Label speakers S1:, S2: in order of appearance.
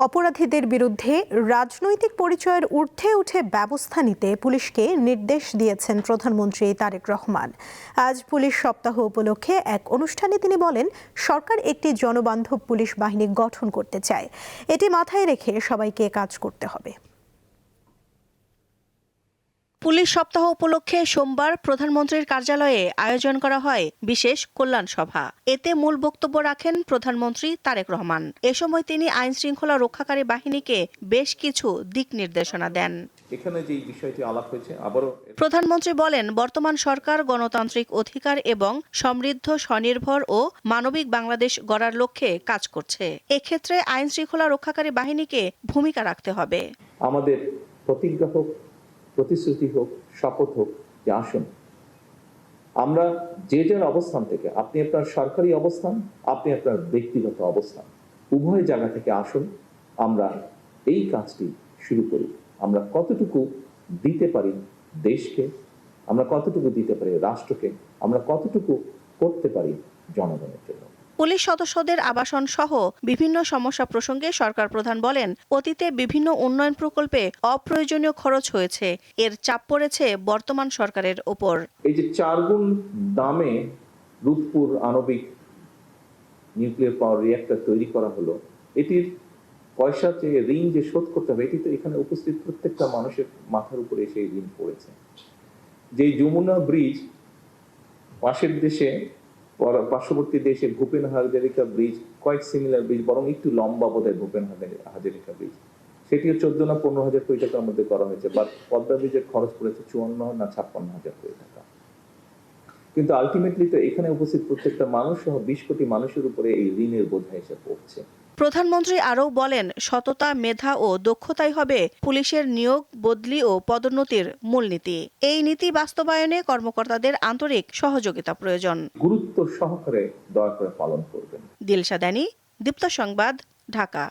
S1: অপরাধীদের বিরুদ্ধে রাজনৈতিক পরিচয়ের ঊর্ধ্বে উঠে ব্যবস্থা নিতে পুলিশকে নির্দেশ দিয়েছেন প্রধানমন্ত্রী তারেক রহমান। আজ পুলিশ সপ্তাহ উপলক্ষে এক অনুষ্ঠানে তিনি বলেন, সরকার একটি জনবান্ধব পুলিশ বাহিনী গঠন করতে চায়। এটি মাথায় রেখে সবাইকে কাজ করতে হবে।
S2: পুলিশ সপ্তাহ উপলক্ষে সোমবার প্রধানমন্ত্রীর কার্যালয়ে আয়োজন করা হয় বিশেষ কল্যাণ সভা। এতে মূল বক্তব্য রাখেন প্রধানমন্ত্রী তারেক রহমান। এ সময় তিনি আইন শৃঙ্খলা রক্ষাকারী বাহিনীকে বেশ কিছু দিক নির্দেশনা দেন।
S3: এখানে যে বিষয়টি আলাপ হয়েছে আবারও
S2: প্রধানমন্ত্রী বলেন, বর্তমান সরকার গণতান্ত্রিক অধিকার এবং সমৃদ্ধ, স্বনির্ভর ও মানবিক বাংলাদেশ গড়ার লক্ষ্যে কাজ করছে। এক্ষেত্রে আইন শৃঙ্খলা রক্ষাকারী বাহিনীকে ভূমিকা রাখতে হবে।
S3: আমাদের প্রতিজ্ঞা হোক, প্রতিশ্রুতি হোক, শপথ হোক যে আসুন আমরা যে যার অবস্থান থেকে, আপনি আপনার সরকারি অবস্থান, আপনি আপনার ব্যক্তিগত অবস্থান, উভয় জায়গা থেকে আসুন, আমরা এই কাজটি শুরু করি। আমরা কতটুকু দিতে পারি দেশকে, আমরা কতটুকু দিতে পারি রাষ্ট্রকে, আমরা কতটুকু করতে পারি জনগণের জন্য।
S2: পুলিশ সদস্যদের আবাসন সহ বিভিন্ন সমস্যা প্রসঙ্গে সরকার প্রধান বলেন, অতীতে বিভিন্ন উন্নয়ন প্রকল্পে অপ্রয়োজনীয় খরচ হয়েছে, এর চাপ পড়েছে বর্তমান সরকারের ওপর।
S3: এই যে 4 গুণ দামে রূপপুর আণবিক নিউক্লিয়ার পাওয়ার রিঅ্যাক্টর তৈরি করা হলো, এটির পয়সা যে ঋণ যে শোধ করতে হবে, এটি তো এখানে উপস্থিত প্রত্যেকটা মানুষের মাথার উপরে সেই ঋণ পড়েছে। যে যমুনা ব্রিজ পাশের দেশে, পার্শ্ববর্তী দেশে Bhupen Hazarika bridge, quite similar bridge, বরং একটু লম্বা বোধহয় ভূপেন হাজারিকা ব্রিজ, সেটিও 14 না 15 হাজার কোটি টাকার মধ্যে করা হয়েছে। বা পদ্মা ব্রিজের খরচ পড়েছে 54 না 56 হাজার কোটি টাকা। কিন্তু আলটিমেটলি তো এখানে উপস্থিত প্রত্যেকটা মানুষ সহ 20 কোটি মানুষের উপরে এই ঋণের বোঝা এসে পড়ছে।
S2: প্রধানমন্ত্রী আরও বলেন, সততা, মেধা ও দক্ষতাই হবে পুলিশের নিয়োগ, বদলি ও পদোন্নতির মূলনীতি। এই নীতি বাস্তবায়নে কর্মকর্তাদের আন্তরিক সহযোগিতা প্রয়োজন।
S3: গুরুত্ব সহকারে দয়া করে পালন করবেন।
S2: দিলশা দানি, দীপ্ত সংবাদ, ঢাকা।